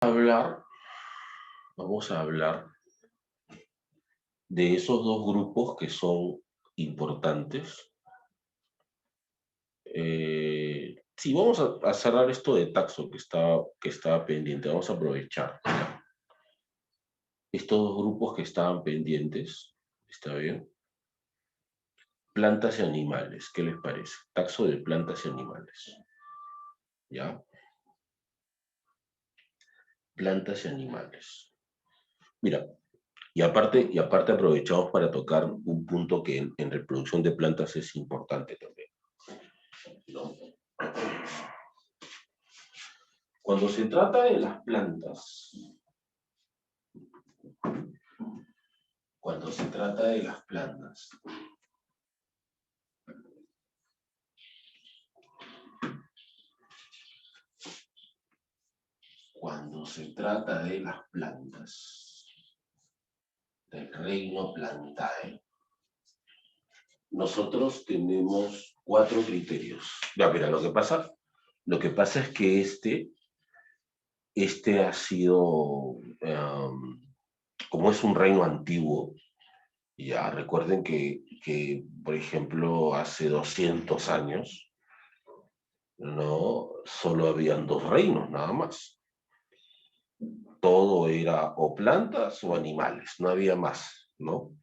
hablar, vamos a hablar de esos dos grupos que son importantes. Sí, vamos a cerrar esto de taxo que estaba pendiente. Vamos a aprovechar estos dos grupos que estaban pendientes. ¿Está bien? Plantas y animales. ¿Qué les parece? Taxo de plantas y animales. ¿Ya? Plantas y animales. Mira, y aparte aprovechamos para tocar un punto que en reproducción de plantas es importante también, ¿no? Cuando se trata de las plantas, cuando se trata de las plantas, cuando se trata de las plantas, del reino Plantae, nosotros tenemos 4 criterios. Ya, mira, lo que pasa es que este ha sido, como es un reino antiguo, ya recuerden que, por ejemplo, hace 200 años, no solo habían 2 reinos, nada más. Todo era o plantas o animales, no había más, ¿no?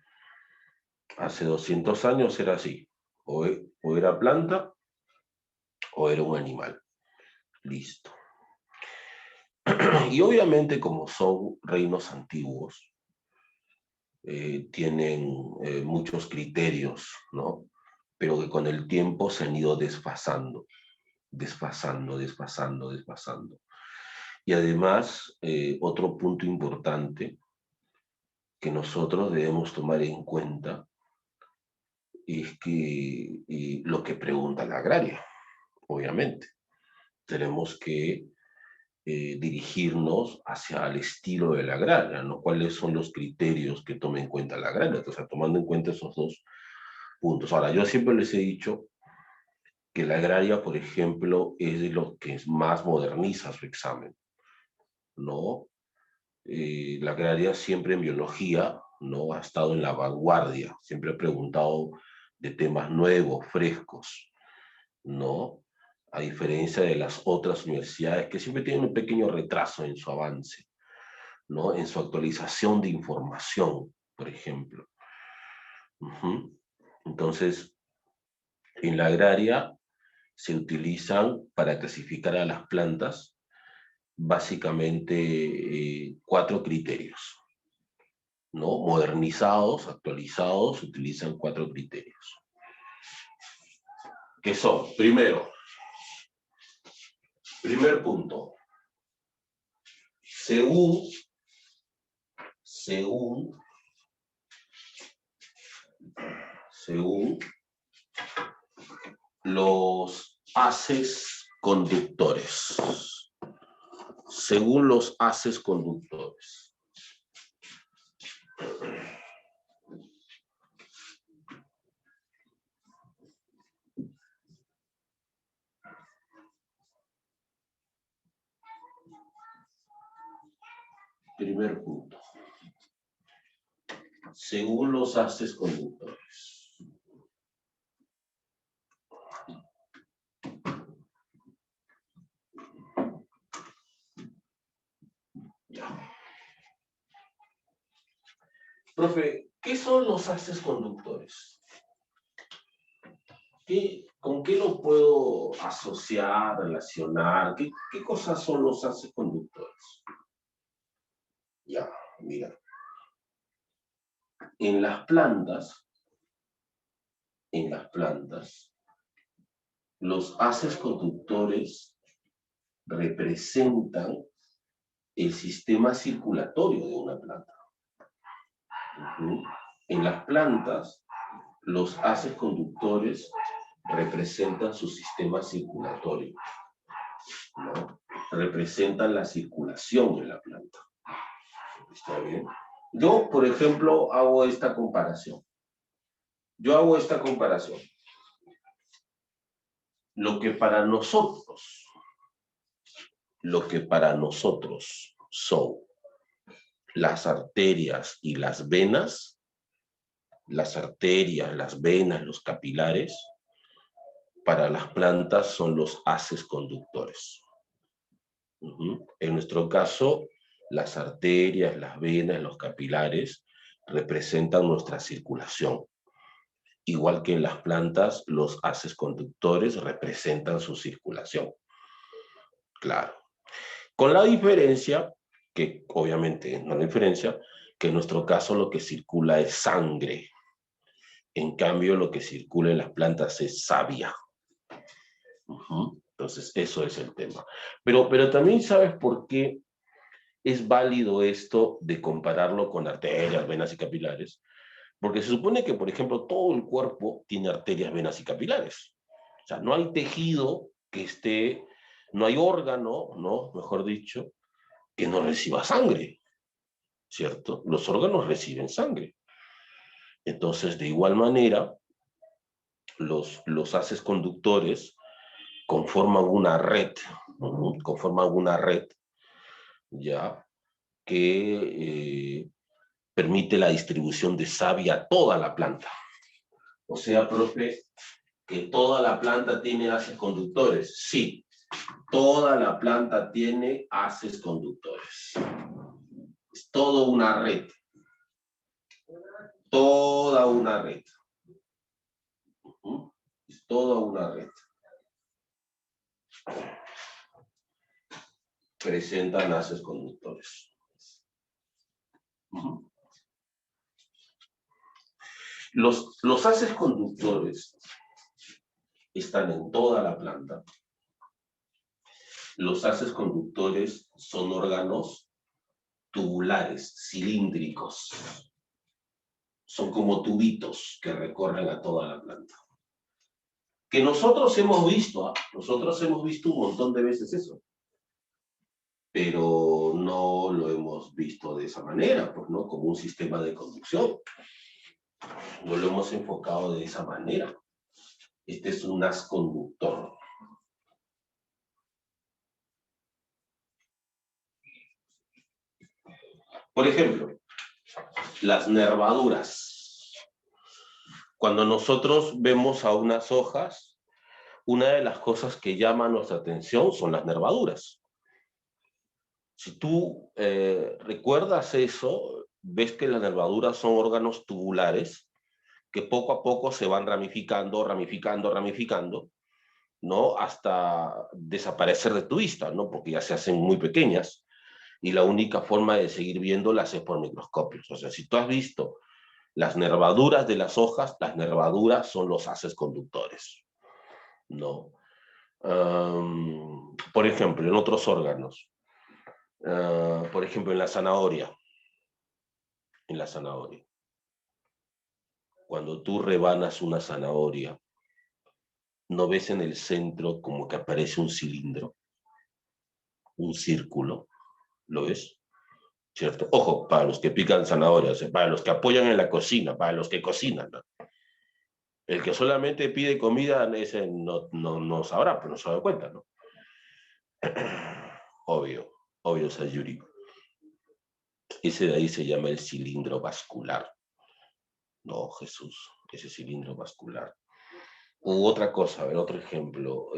Hace 200 años era así, o era planta o era un animal. Listo. Y obviamente como son reinos antiguos, tienen muchos criterios, ¿no? Pero que con el tiempo se han ido desfasando. Y además, otro punto importante que nosotros debemos tomar en cuenta es que lo que pregunta la agraria, obviamente. Tenemos que dirigirnos hacia el estilo de la agraria, ¿no? ¿Cuáles son los criterios que tome en cuenta la agraria? O sea, tomando en cuenta esos dos puntos. Ahora, yo siempre les he dicho que la agraria, por ejemplo, es de los que más moderniza su examen, ¿no? La agraria siempre en biología, ¿no? Ha estado en la vanguardia, siempre ha preguntado de temas nuevos, frescos, ¿no? A diferencia de las otras universidades que siempre tienen un pequeño retraso en su avance, ¿no? En su actualización de información, por ejemplo. Entonces, en la agraria se utilizan para clasificar a las plantas básicamente 4 criterios, ¿no? Modernizados, actualizados, utilizan 4 criterios. Que son, primer punto, según los haces conductores. Según los haces conductores. Primer punto. Según los haces conductores. Ya. Profe, ¿qué son los haces conductores? ¿Con qué lo puedo asociar, relacionar? ¿Qué cosas son los haces conductores? Ya, mira. En las plantas, los haces conductores representan el sistema circulatorio de una planta. En las plantas, los haces conductores representan su sistema circulatorio, ¿no? Representan la circulación en la planta. ¿Está bien? Yo, por ejemplo, hago esta comparación. Lo que para nosotros son las arterias y las venas, las arterias, las venas, los capilares. Para las plantas son los haces conductores. En nuestro caso, las arterias, las venas, los capilares representan nuestra circulación. Igual que en las plantas, los haces conductores representan su circulación. Claro. Con la diferencia, que obviamente no hay diferencia, que en nuestro caso lo que circula es sangre. En cambio, lo que circula en las plantas es savia. Entonces, eso es el tema. Pero también sabes por qué es válido esto de compararlo con arterias, venas y capilares. Porque se supone que, por ejemplo, todo el cuerpo tiene arterias, venas y capilares. O sea, no hay tejido que esté, no hay órgano, ¿no? Mejor dicho, que no reciba sangre, ¿cierto? Los órganos reciben sangre. Entonces, de igual manera, los haces conductores conforman una red, ya, que permite la distribución de savia a toda la planta. O sea, profe, que toda la planta tiene haces conductores. Sí, toda la planta tiene haces conductores. Es toda una red. Toda una red. Es toda una red. Presentan haces conductores. Los haces conductores están en toda la planta. Los haces conductores son órganos tubulares, cilíndricos. Son como tubitos que recorren a toda la planta. Que nosotros hemos visto un montón de veces eso. Pero no lo hemos visto de esa manera, pues, ¿no? Como un sistema de conducción. No lo hemos enfocado de esa manera. Este es un haz conductor. Por ejemplo, las nervaduras. Cuando nosotros vemos a unas hojas, una de las cosas que llama nuestra atención son las nervaduras. Si tú recuerdas eso, ves que las nervaduras son órganos tubulares que poco a poco se van ramificando, ¿no? Hasta desaparecer de tu vista, ¿no? Porque ya se hacen muy pequeñas y la única forma de seguir viéndolas es por microscopios. O sea, si tú has visto las nervaduras de las hojas, las nervaduras son los haces conductores, ¿no? Por ejemplo, en otros órganos, por ejemplo, en la zanahoria, cuando tú rebanas una zanahoria, ¿no ves en el centro como que aparece un cilindro, un círculo? ¿Lo ves? ¿Cierto? Ojo, para los que pican zanahorias, para los que apoyan en la cocina, para los que cocinan, ¿no? El que solamente pide comida, ese no sabrá, pero no se da cuenta, ¿no? Obvio, Sayuri. Ese de ahí se llama el cilindro vascular. No, Jesús, ese cilindro vascular. U otra cosa, a ver, otro ejemplo.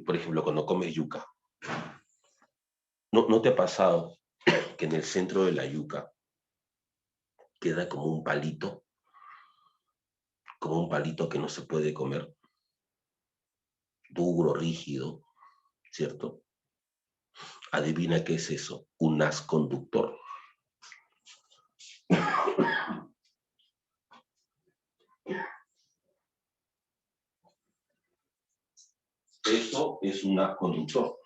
Por ejemplo, cuando comes yuca. ¿No te ha pasado que en el centro de la yuca queda como un palito que no se puede comer? Duro, rígido, ¿cierto? Adivina qué es eso, un haz conductor. Eso es un haz conductor.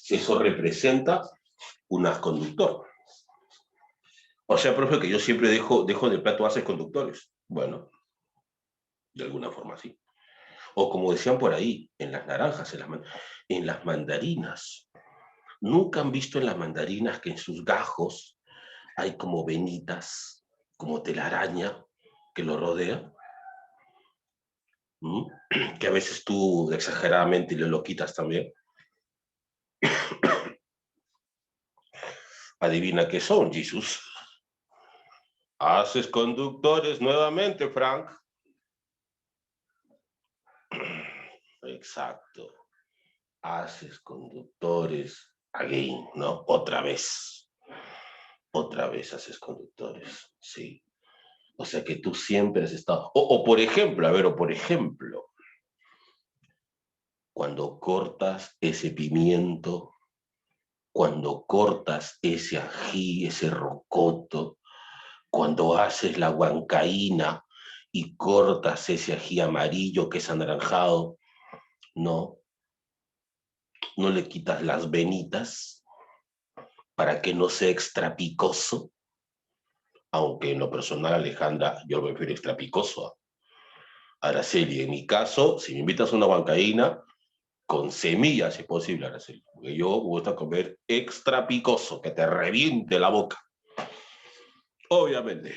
Eso representa un haz conductor. O sea, profe, que yo siempre dejo en el plato haces conductores. Bueno, de alguna forma sí. O como decían por ahí, en las naranjas, en las mandarinas. ¿Nunca han visto en las mandarinas que en sus gajos hay como venitas, como telaraña que lo rodea? ¿Mm? Que a veces tú exageradamente le lo quitas también. Adivina qué son, Jesús. Haces conductores nuevamente, Frank. Exacto. Haces conductores again, ¿no? Otra vez. Otra vez haces conductores, sí. O sea que tú siempre has estado... O por ejemplo, a ver, o por ejemplo, cuando cortas ese pimiento, cuando cortas ese ají, ese rocoto, cuando haces la huancaína y cortas ese ají amarillo que es anaranjado, ¿no? No le quitas las venitas para que no sea extra picoso, aunque en lo personal, Alejandra, yo lo prefiero extra picoso. Araceli, en mi caso, si me invitas a una huancaína, con semillas si es posible, Araceli, porque yo me gusta comer extra picoso, que te reviente la boca. Obviamente.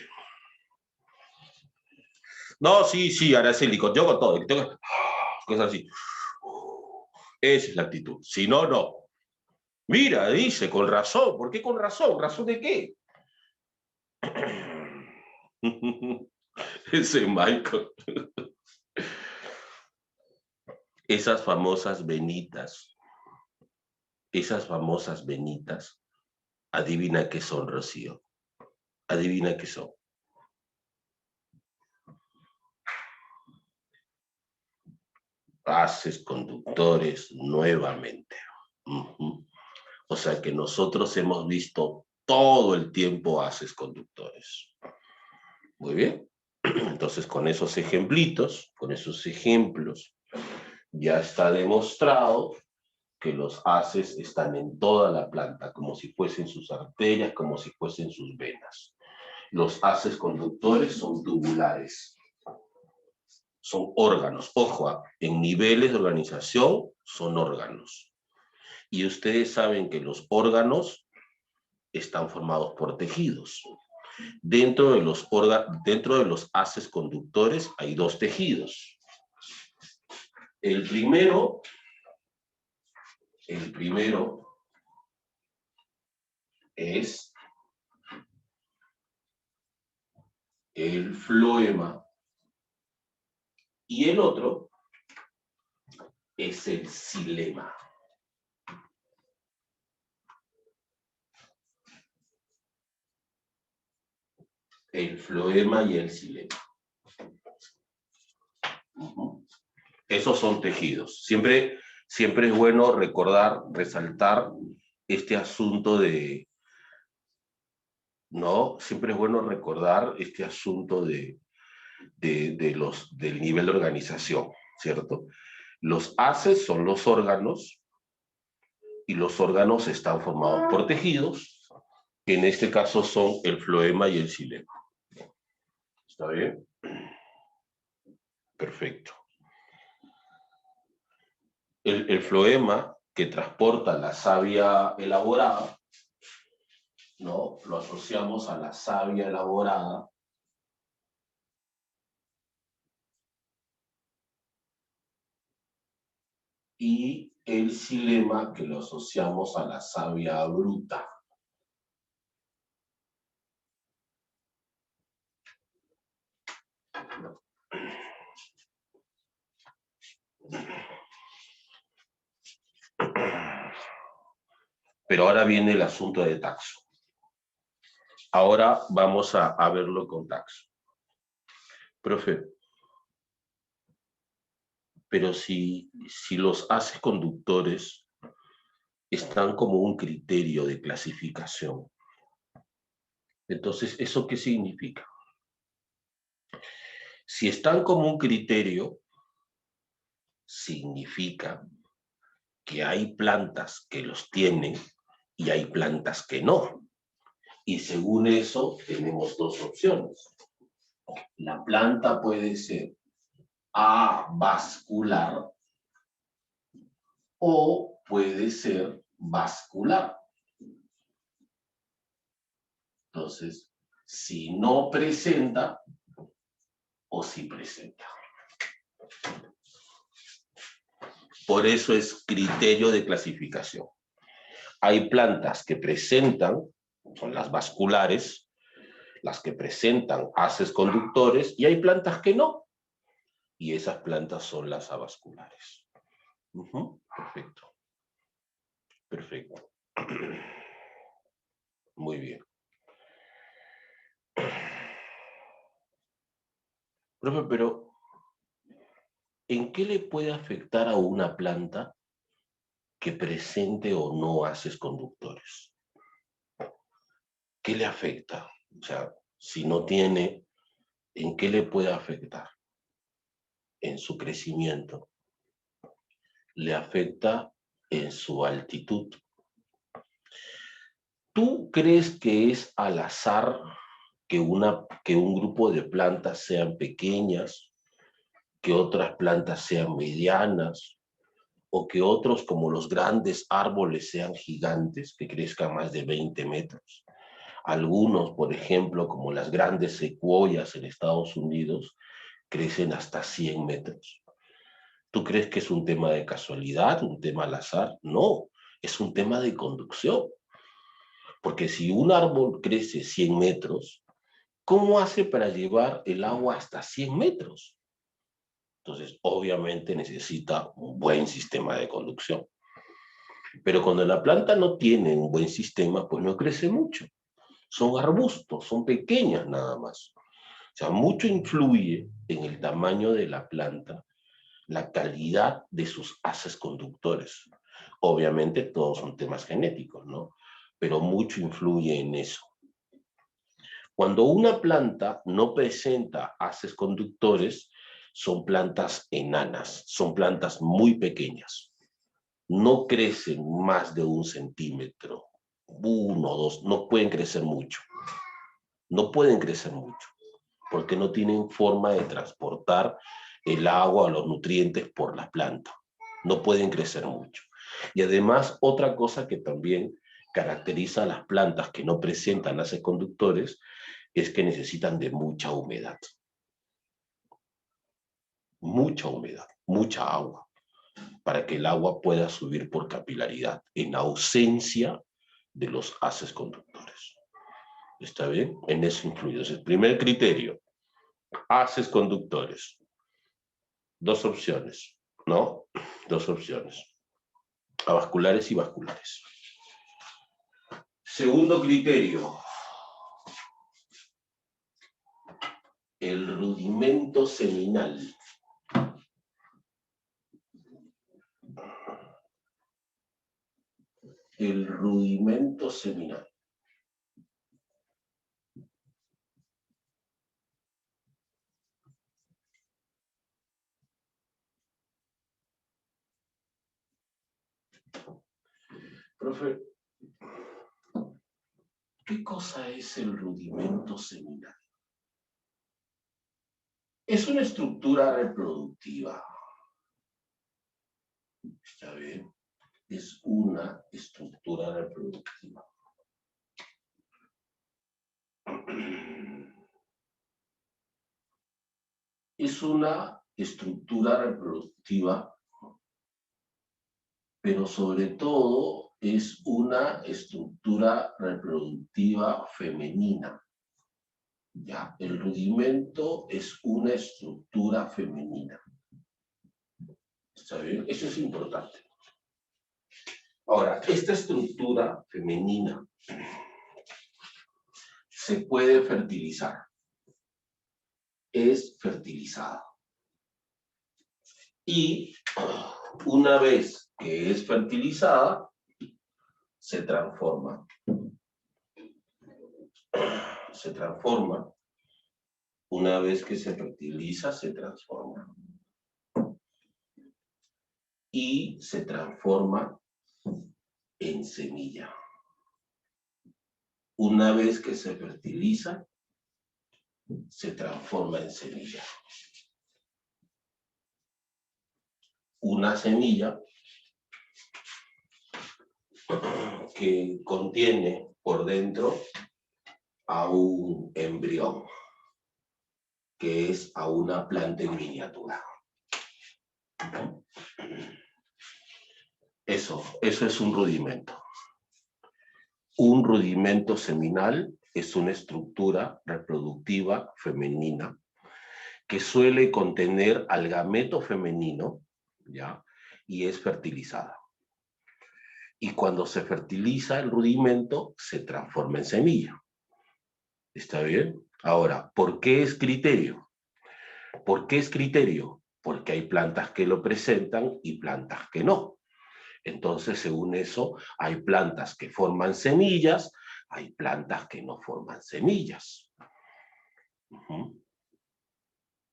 No, sí, sí, Araceli, yo con todo. Cosas así. Esa es la actitud. Si no, no. Mira, dice, con razón. ¿Por qué con razón? ¿Razón de qué? Ese Michael. Esas famosas venitas, adivina qué son, Rocío. Adivina qué son. Haces conductores nuevamente. Uh-huh. O sea que nosotros hemos visto todo el tiempo haces conductores. Muy bien. Entonces, con esos ejemplos, ya está demostrado que los haces están en toda la planta, como si fuesen sus arterias, como si fuesen sus venas. Los haces conductores son tubulares, son órganos. Ojo, en niveles de organización son órganos. Y ustedes saben que los órganos están formados por tejidos. Dentro de los haces conductores hay dos tejidos. El primero es el floema y el otro es el xilema. El floema y el xilema. Uh-huh. Esos son tejidos. Siempre es bueno resaltar este asunto de, ¿no? Siempre es bueno recordar este asunto del nivel de organización, ¿cierto? Los haces son los órganos y los órganos están formados por tejidos, que en este caso son el floema y el xilema. ¿Está bien? Perfecto. El floema que transporta la savia elaborada, ¿no? Lo asociamos a la savia elaborada y el xilema que lo asociamos a la savia bruta. Pero ahora viene el asunto de taxo. Ahora vamos a verlo con taxo. Profe, pero si los haces conductores están como un criterio de clasificación, entonces, ¿eso qué significa? Si están como un criterio, significa que hay plantas que los tienen y hay plantas que no. Y según eso, tenemos dos opciones. La planta puede ser avascular o puede ser vascular. Entonces, si no presenta o si presenta. Por eso es criterio de clasificación. Hay plantas que presentan, son las vasculares, las que presentan haces conductores, y hay plantas que no. Y esas plantas son las avasculares. Perfecto. Perfecto. Muy bien. Profe, pero ¿en qué le puede afectar a una planta que presente o no haces conductores? ¿Qué le afecta? O sea, si no tiene, ¿en qué le puede afectar? En su crecimiento. Le afecta en su altitud. ¿Tú crees que es al azar que un grupo de plantas sean pequeñas, que otras plantas sean medianas, o que otros como los grandes árboles sean gigantes, que crezcan más de 20 metros? Algunos, por ejemplo, como las grandes secuoyas en Estados Unidos, crecen hasta 100 metros. ¿Tú crees que es un tema de casualidad, un tema al azar? No, es un tema de conducción. Porque si un árbol crece 100 metros, ¿cómo hace para llevar el agua hasta 100 metros? Entonces, obviamente necesita un buen sistema de conducción. Pero cuando la planta no tiene un buen sistema, pues no crece mucho. Son arbustos, son pequeñas nada más. O sea, mucho influye en el tamaño de la planta, la calidad de sus haces conductores. Obviamente todos son temas genéticos, ¿no? Pero mucho influye en eso. Cuando una planta no presenta haces conductores, son plantas enanas, son plantas muy pequeñas. No crecen más de 1 centímetro, 1, 2, no pueden crecer mucho. No pueden crecer mucho, porque no tienen forma de transportar el agua o los nutrientes por la planta. No pueden crecer mucho. Y además, otra cosa que también caracteriza a las plantas que no presentan haces conductores es que necesitan de mucha humedad, mucha agua, para que el agua pueda subir por capilaridad, en ausencia de los haces conductores. ¿Está bien? En eso influye. Entonces, el primer criterio, haces conductores. Dos opciones, ¿no? Dos opciones, avasculares y vasculares. Segundo criterio, el rudimento seminal. El rudimento seminal. Profe, ¿qué cosa es el rudimento seminal? Es una estructura reproductiva. ¿Está bien? Es una estructura reproductiva. Es una estructura reproductiva, pero sobre todo es una estructura reproductiva femenina. ¿Ya? El rudimento es una estructura femenina. ¿Está bien? Eso es importante. Ahora, esta estructura femenina se puede fertilizar. Es fertilizada. Y una vez que es fertilizada, se transforma. Se transforma. Una vez que se fertiliza, se transforma. Y se transforma en semilla. Una vez que se fertiliza, se transforma en semilla. Una semilla que contiene por dentro a un embrión, que es a una planta en miniatura. Eso es un rudimento. Un rudimento seminal es una estructura reproductiva femenina que suele contener al gameto femenino, ¿ya? Y es fertilizada. Y cuando se fertiliza el rudimento, se transforma en semilla. ¿Está bien? Ahora, ¿por qué es criterio? ¿Por qué es criterio? Porque hay plantas que lo presentan y plantas que no. Entonces, según eso, hay plantas que forman semillas, hay plantas que no forman semillas.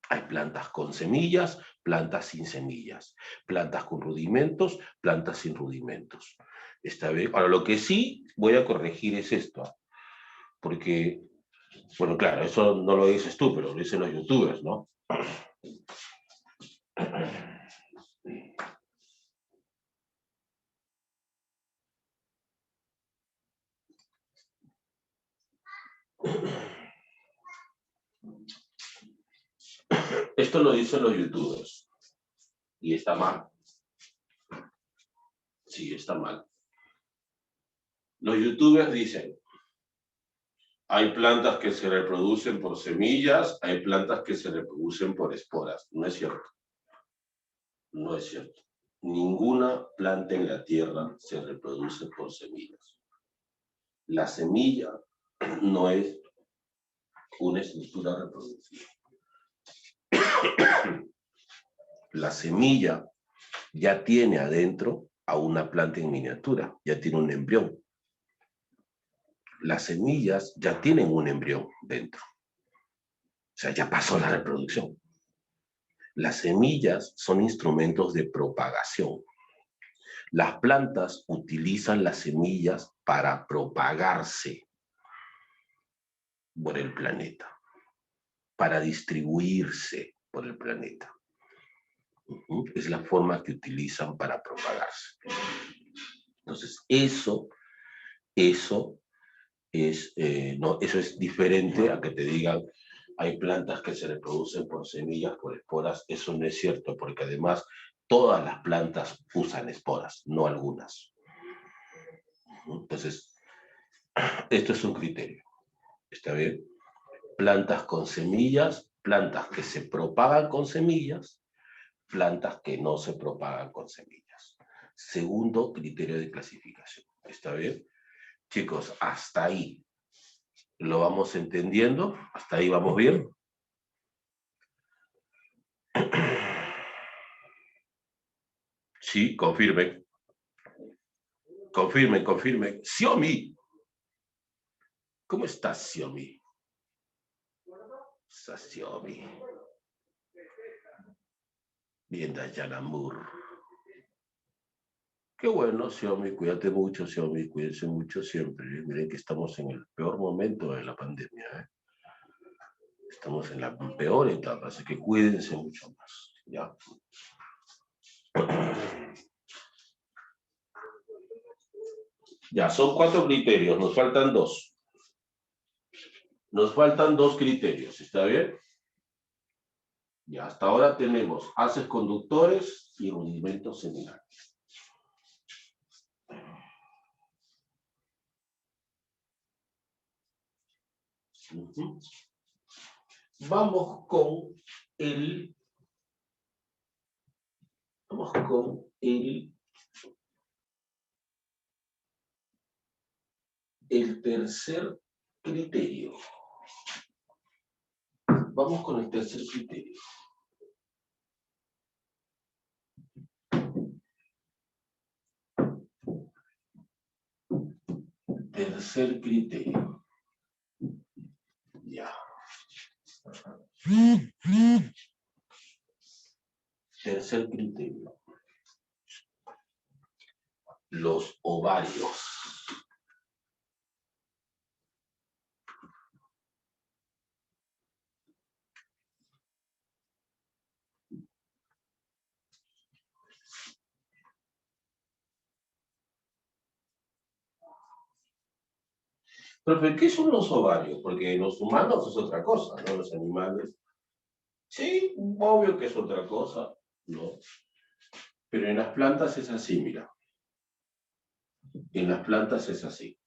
Hay plantas con semillas, plantas sin semillas, plantas con rudimentos, plantas sin rudimentos. ¿Está bien? Ahora, lo que sí voy a corregir es esto, porque, bueno, claro, eso no lo dices tú, pero lo dicen los youtubers, ¿no? Esto lo dicen los youtubers y está mal. Sí, está mal. Los youtubers dicen, hay plantas que se reproducen por semillas, hay plantas que se reproducen por esporas. No es cierto. No es cierto. Ninguna planta en la tierra se reproduce por semillas. La semilla no es una estructura reproductiva. La semilla ya tiene adentro a una planta en miniatura, ya tiene un embrión. Las semillas ya tienen un embrión dentro. O sea, ya pasó la reproducción. Las semillas son instrumentos de propagación. Las plantas utilizan las semillas para propagarse por el planeta, para distribuirse por el planeta. Es la forma que utilizan para propagarse. Entonces, eso es diferente a que te digan hay plantas que se reproducen por semillas, por esporas. Eso no es cierto, porque además todas las plantas usan esporas, no algunas. Entonces, esto es un criterio. ¿Está bien? Plantas con semillas, plantas que se propagan con semillas, plantas que no se propagan con semillas. Segundo criterio de clasificación. ¿Está bien? Chicos, hasta ahí lo vamos entendiendo, hasta ahí vamos bien. Sí, confirmen. Confirmen, confirmen. Xiaomi. ¿Cómo estás, Xiaomi? Xiaomi. Bien, Dayana Moore. Qué bueno, Xiaomi. Cuídate mucho, Xiaomi. Cuídense mucho siempre. Miren que estamos en el peor momento de la pandemia. Estamos en la peor etapa, así que cuídense mucho más. ¿Ya? Ya, son 4 criterios. Nos faltan 2. Nos faltan 2 criterios. ¿Está bien? Ya, hasta ahora tenemos haces conductores y rudimentos seminales. Vamos con el tercer criterio. Vamos con el tercer criterio. Tercer criterio. Ya. Tercer criterio. Los ovarios. Pero ¿qué son los ovarios? Porque los humanos es otra cosa, ¿no? Los animales. Sí, obvio que es otra cosa, ¿no? Pero en las plantas es así, mira. En las plantas es así.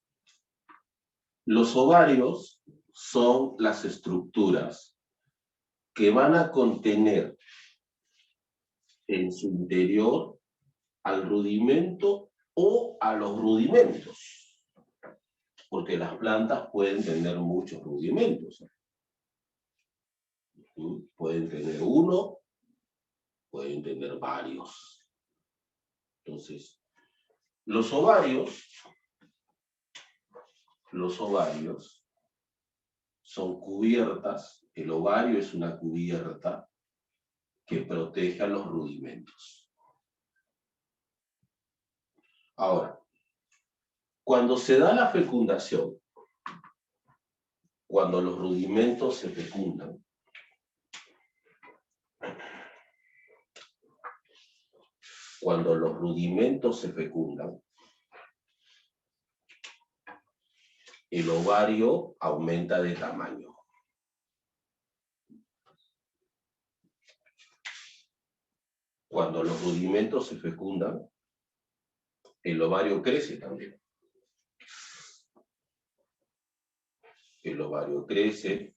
Los ovarios son las estructuras que van a contener en su interior al rudimento o a los rudimentos, porque las plantas pueden tener muchos rudimentos. Pueden tener uno, pueden tener varios. Entonces, los ovarios son cubiertas, el ovario es una cubierta que protege a los rudimentos. Ahora, cuando se da la fecundación, cuando los rudimentos se fecundan, el ovario aumenta de tamaño. Cuando los rudimentos se fecundan, el ovario crece también. El ovario crece,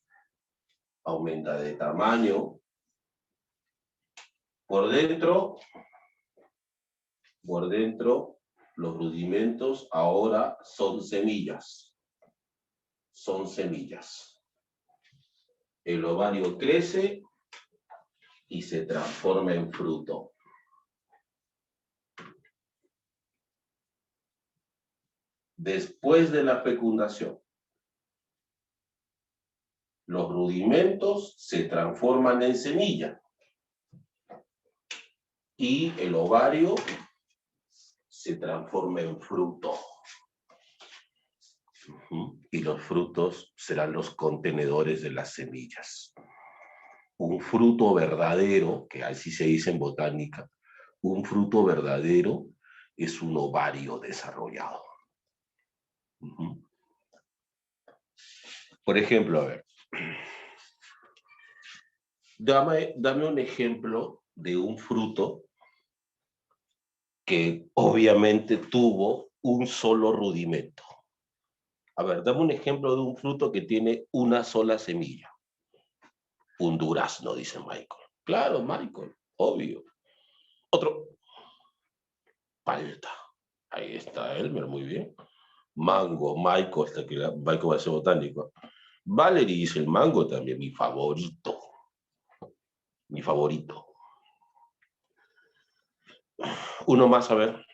aumenta de tamaño. Por dentro, los rudimentos ahora son semillas. Son semillas. El ovario crece y se transforma en fruto. Después de la fecundación, los rudimentos se transforman en semilla y el ovario se transforma en fruto. Y los frutos serán los contenedores de las semillas. Un fruto verdadero, que así se dice en botánica, un fruto verdadero es un ovario desarrollado. Por ejemplo, a ver, dame un ejemplo de un fruto que obviamente tuvo un solo rudimento. A ver, dame un ejemplo de un fruto que tiene una sola semilla. Un durazno, dice Michael. Claro, Michael, obvio. Otro. Palta. Ahí está Elmer, muy bien. Mango, Michael, hasta que Michael va a ser botánico. Valerie dice el mango también, mi favorito. Mi favorito. Uno más, a ver.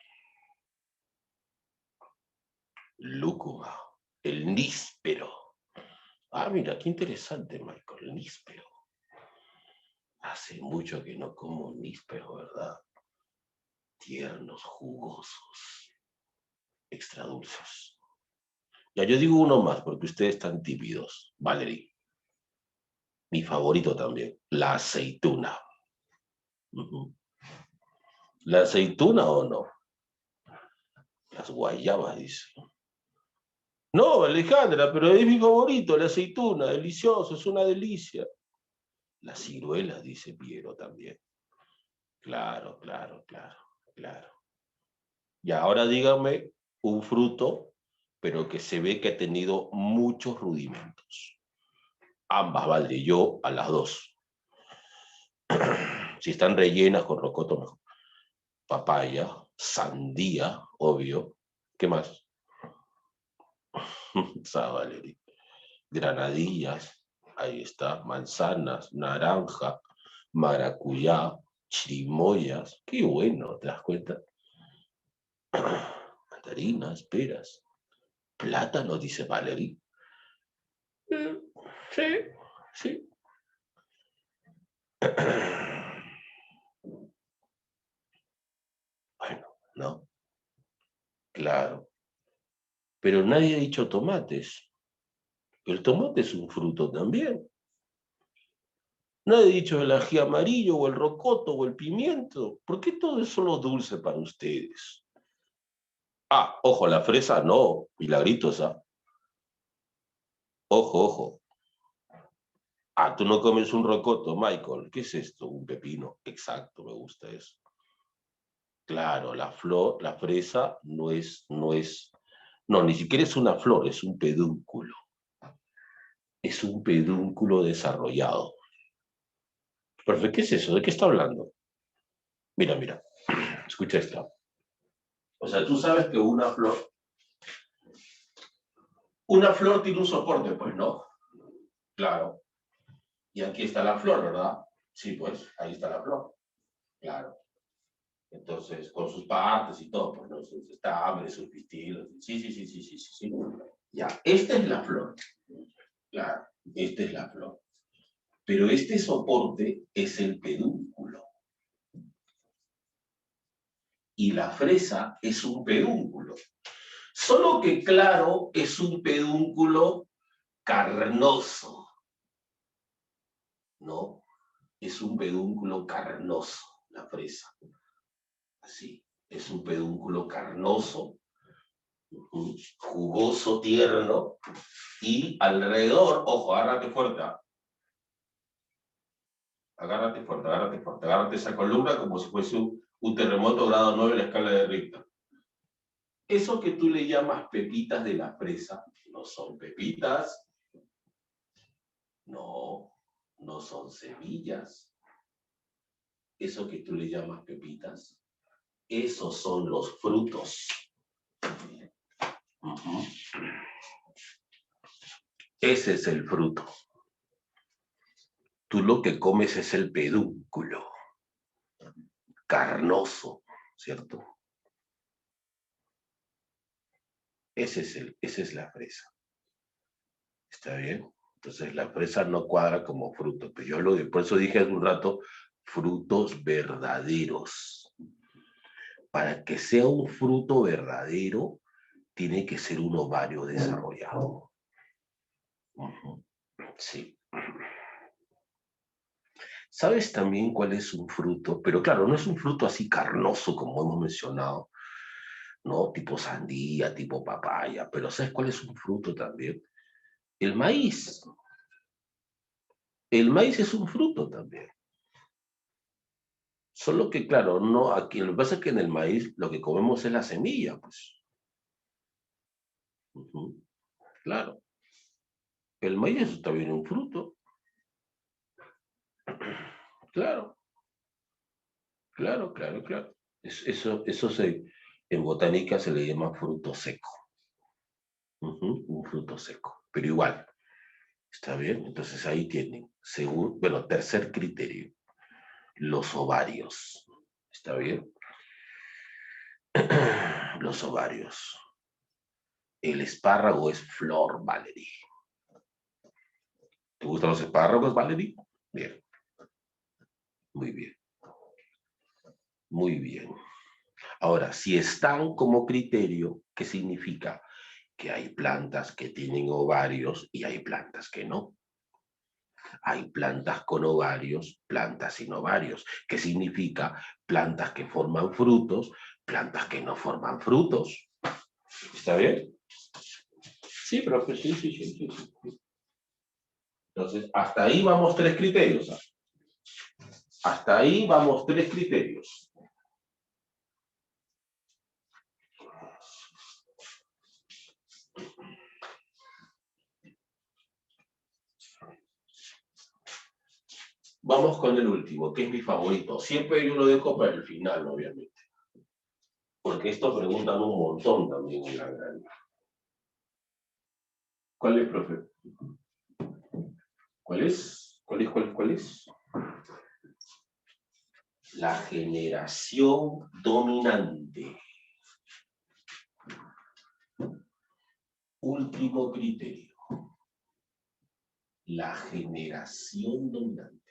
Lúcuma. El níspero. Ah, mira, qué interesante, Michael, el níspero. Hace mucho que no como níspero, ¿verdad? Tiernos, jugosos, extra dulces. Ya, yo digo uno más porque ustedes están tímidos. Valerie. Mi favorito también, la aceituna. ¿La aceituna o no? Las guayabas, dice. No, Alejandra, pero es mi favorito, la aceituna, delicioso, es una delicia. Las ciruelas, dice Piero también. Claro, claro, claro, claro. Y ahora dígame un fruto, pero que se ve que ha tenido muchos rudimentos. Ambas, vale, yo a las dos. Si están rellenas con rocoto, mejor. Papaya, sandía, obvio. ¿Qué más? Valerie. Granadillas, ahí está, manzanas, naranja, maracuyá, chirimoyas, qué bueno, ¿te das cuenta? Mandarinas, peras, plátano, dice Valerie. Sí, sí. Bueno, ¿no? Claro. Pero nadie ha dicho tomates. El tomate es un fruto también. Nadie ha dicho el ají amarillo o el rocoto o el pimiento. ¿Por qué todo es solo dulce para ustedes? Ah, ojo, la fresa no, milagritos, ¿ah? Ojo, ojo. Ah, tú no comes un rocoto, Michael. ¿Qué es esto? Un pepino. Exacto, me gusta eso. Claro, la flor, la fresa no, ni siquiera es una flor, es un pedúnculo. Es un pedúnculo desarrollado. ¿Pero qué es eso? ¿De qué está hablando? Mira, mira, escucha esto. O sea, tú sabes que una flor tiene un soporte, pues, ¿no? Claro. Y aquí está la flor, ¿verdad? Sí, pues, ahí está la flor. Claro. Entonces, con sus partes y todo, pues, ¿no? Sus estambres, sus pistilos. Sí, sí, sí, sí, sí, sí, sí. Ya, esta es la flor. Claro, esta es la flor. Pero este soporte es el pedúnculo. Y la fresa es un pedúnculo. Solo que, claro, es un pedúnculo carnoso, ¿no? Es un pedúnculo carnoso, la fresa. Así, es un pedúnculo carnoso, jugoso, tierno, y alrededor, ojo, agárrate esa columna como si fuese un terremoto grado 9 en la escala de Richter. Eso que tú le llamas pepitas de la fresa, no son pepitas, no, no son semillas. Eso que tú le llamas pepitas, esos son los frutos. Uh-huh. Ese es el fruto. Tú lo que comes es el pedúnculo, carnoso, ¿cierto? Esa es la fresa. ¿Está bien? Entonces la fresa no cuadra como fruto, pero por eso dije hace un rato, frutos verdaderos. Para que sea un fruto verdadero, tiene que ser un ovario desarrollado. Uh-huh. Sí. ¿Sabes también cuál es un fruto? Pero claro, no es un fruto así carnoso como hemos mencionado, ¿no? Tipo sandía, tipo papaya, pero ¿sabes cuál es un fruto también? El maíz. El maíz es un fruto también. Solo que, claro, no, aquí lo que pasa es que en el maíz lo que comemos es la semilla, pues. Uh-huh. Claro. El maíz es también un fruto. Claro, claro, claro, claro. En botánica se le llama fruto seco. Uh-huh. Un fruto seco. Pero igual, ¿está bien? Entonces ahí tienen, según, bueno, tercer criterio, los ovarios. ¿Está bien? Los ovarios. El espárrago es flor, Valerie. ¿Te gustan los espárragos, Valerie? Bien, muy bien, muy bien. Ahora, si están como criterio, ¿qué significa? Que hay plantas que tienen ovarios y hay plantas que no. Hay plantas con ovarios, plantas sin ovarios. ¿Qué significa? Plantas que forman frutos, plantas que no forman frutos. ¿Está bien? Sí, profe, sí, sí, sí, sí, sí. Entonces, hasta ahí vamos tres criterios. Hasta ahí vamos tres criterios. Vamos con el último, que es mi favorito. Siempre yo lo dejo para el final, obviamente. Porque esto preguntan un montón también en la gran. ¿Cuál es, profe? ¿Cuál es? ¿Cuál es? ¿Cuál es? ¿Cuál es? La generación dominante. Último criterio. La generación dominante.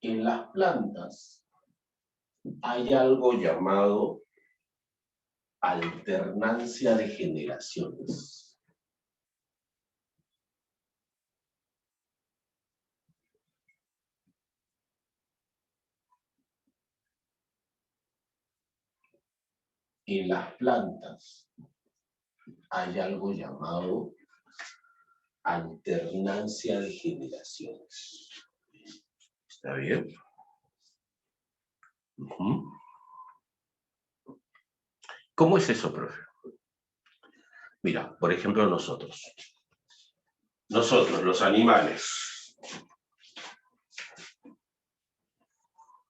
En las plantas hay algo llamado alternancia de generaciones. En las plantas hay algo llamado alternancia de generaciones. ¿Está bien? ¿Cómo es eso, profe? Mira, por ejemplo, nosotros, los animales.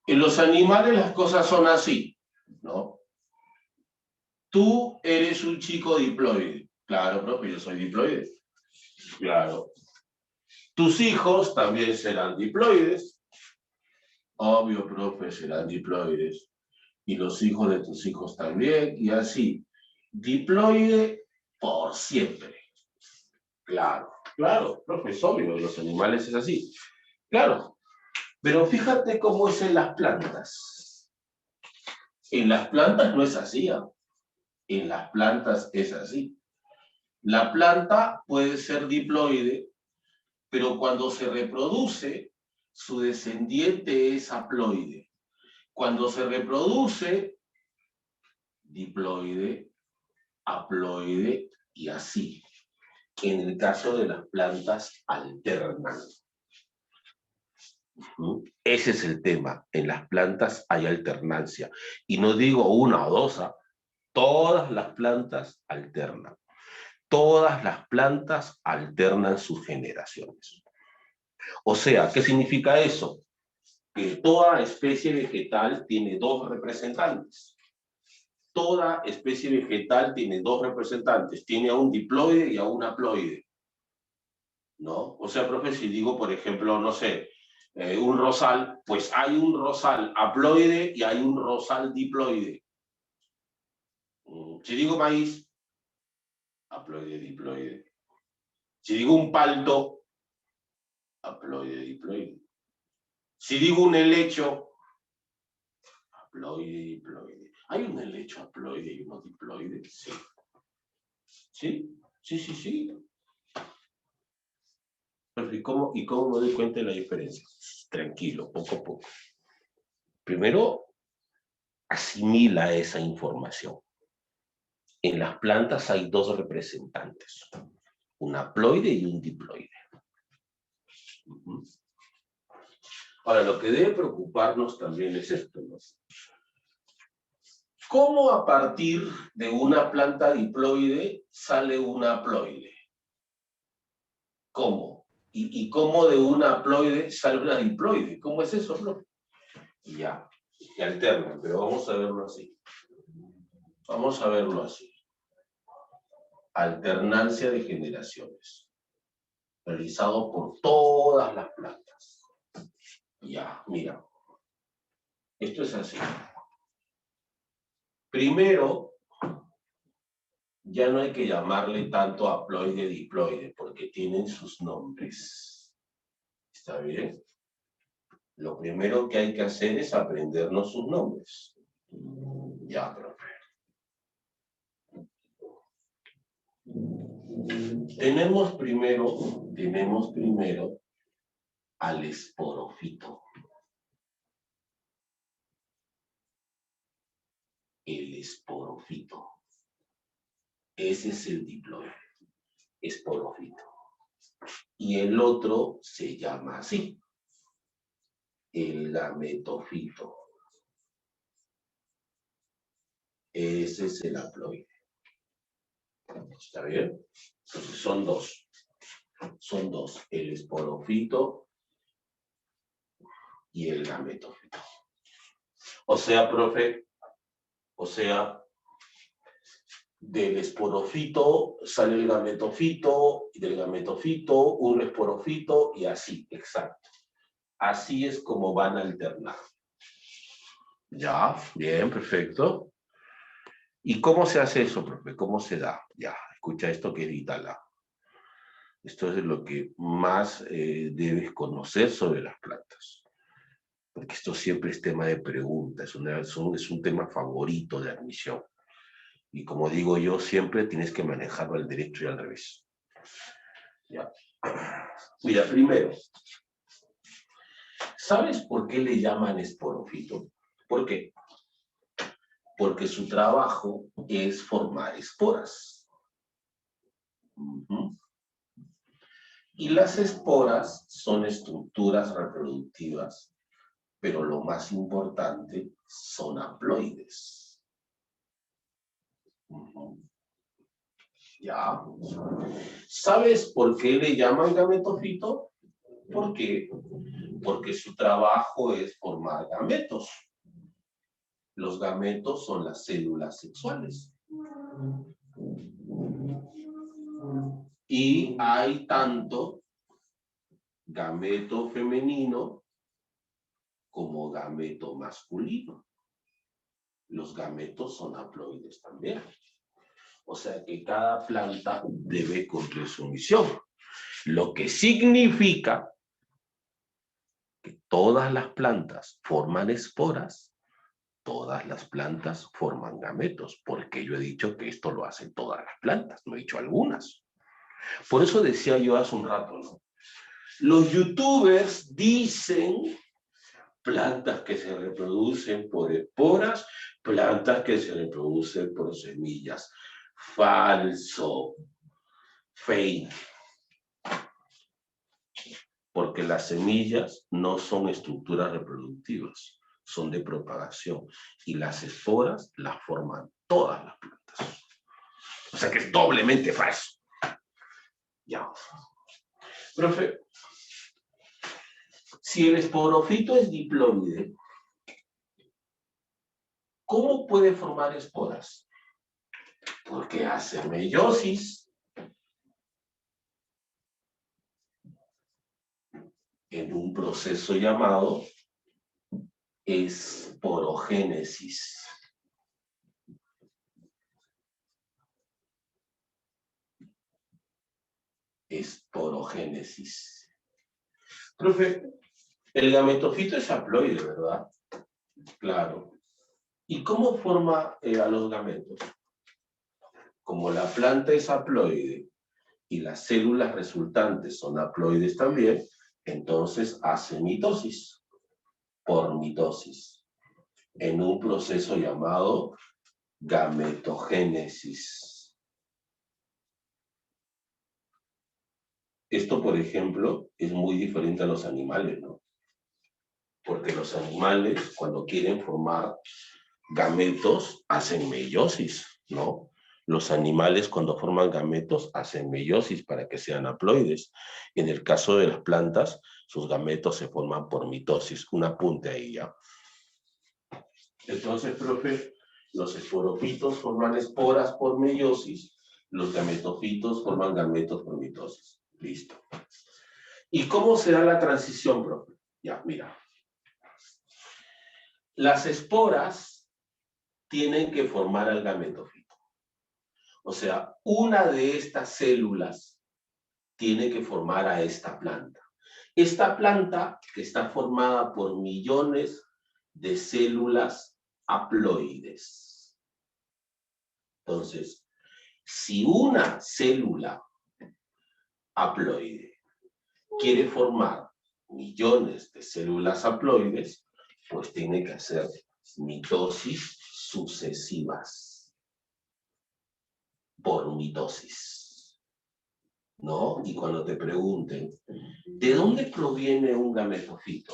En los animales las cosas son así, ¿no? Tú eres un chico diploide. Claro, profe, yo soy diploide. Claro. Tus hijos también serán diploides. Obvio, profe, serán diploides. Y los hijos de tus hijos también, y así. Diploide por siempre. Claro, claro, profe, es obvio, los animales es así. Claro, pero fíjate cómo es en las plantas. En las plantas no es así, ¿eh? En las plantas es así. La planta puede ser diploide, pero cuando se reproduce, su descendiente es haploide. Cuando se reproduce, diploide, haploide y así. En el caso de las plantas alternan. Ese es el tema. En las plantas hay alternancia. Y no digo una o dos, todas las plantas alternan. Todas las plantas alternan sus generaciones. O sea, ¿qué significa eso? Que toda especie vegetal tiene dos representantes. Toda especie vegetal tiene dos representantes. Tiene a un diploide y a un haploide. ¿No? O sea, profe, si digo, por ejemplo, no sé, un rosal, pues hay un rosal haploide y hay un rosal diploide. Si digo maíz, haploide, diploide. Si digo un palto, haploide, diploide. Si digo un helecho, haploide, diploide. ¿Hay un helecho haploide y uno diploide? Sí. ¿Sí? Sí, sí, sí. ¿Y cómo me doy cuenta de la diferencia? Tranquilo, poco a poco. Primero, asimila esa información. En las plantas hay dos representantes, un haploide y un diploide. Ahora, lo que debe preocuparnos también es esto, ¿no? ¿Cómo a partir de una planta diploide sale un haploide? ¿Cómo? ¿Y cómo de una haploide sale una diploide? ¿Cómo es eso, no? Ya, se alternan, pero vamos a verlo así. Vamos a verlo así. Alternancia de generaciones. Realizado por todas las plantas. Ya, mira. Esto es así. Primero, ya no hay que llamarle tanto haploide diploide, porque tienen sus nombres. ¿Está bien? Lo primero que hay que hacer es aprendernos sus nombres. Ya, profe. Tenemos primero al esporofito. El esporofito. Ese es el diploide. Esporofito. Y el otro se llama así. El gametofito. Ese es el haploide. ¿Está bien? Entonces son dos. Son dos. El esporofito y el gametofito. O sea, profe, del esporofito sale el gametofito, y del gametofito un esporofito, y así, exacto. Así es como van a alternar. Ya, bien, perfecto. ¿Y cómo se hace eso, profe? ¿Cómo se da? Ya, escucha esto que es vital. Esto es lo que más debes conocer sobre las plantas. Porque esto siempre es tema de pregunta, es un tema favorito de admisión. Y como digo yo, siempre tienes que manejarlo al derecho y al revés. ¿Ya? Mira, primero, ¿sabes por qué le llaman esporofito? ¿Por qué? Porque su trabajo es formar esporas. Y las esporas son estructuras reproductivas, pero lo más importante son haploides. ¿Ya? ¿Sabes por qué le llaman gametofito? ¿Por qué? Porque su trabajo es formar gametos. Los gametos son las células sexuales. Y hay tanto gameto femenino como gameto masculino. Los gametos son haploides también. O sea que cada planta debe cumplir su misión. Lo que significa que todas las plantas forman esporas, todas las plantas forman gametos, porque yo he dicho que esto lo hacen todas las plantas, no he dicho algunas. Por eso decía yo hace un rato, ¿no? Los youtubers dicen plantas que se reproducen por esporas, plantas que se reproducen por semillas. Falso. Fake. Porque las semillas no son estructuras reproductivas, son de propagación. Y las esporas las forman todas las plantas. O sea que es doblemente falso. Ya. Profe, si el esporofito es diploide, ¿cómo puede formar esporas? Porque hace meiosis. En un proceso llamado esporogénesis. Esporogénesis. Profe, el gametofito es haploide, ¿verdad? Claro. ¿Y cómo forma a los gametos? Como la planta es haploide y las células resultantes son haploides también, entonces hace mitosis por mitosis en un proceso llamado gametogénesis. Esto, por ejemplo, es muy diferente a los animales, ¿no? Porque los animales, cuando quieren formar gametos, hacen meiosis, ¿no? Los animales, cuando forman gametos, hacen meiosis para que sean haploides. En el caso de las plantas, sus gametos se forman por mitosis. Un apunte ahí, ¿ya? Entonces, profe, los esporofitos forman esporas por meiosis, los gametofitos forman gametos por mitosis. Listo. ¿Y cómo se da la transición, profe? Ya, mira. Las esporas tienen que formar al gametofito. O sea, una de estas células tiene que formar a esta planta. Esta planta, que está formada por millones de células haploides. Entonces, si una célula haploide quiere formar millones de células haploides, pues tiene que hacer mitosis sucesivas por mitosis, ¿no? Y cuando te pregunten, ¿de dónde proviene un gametofito?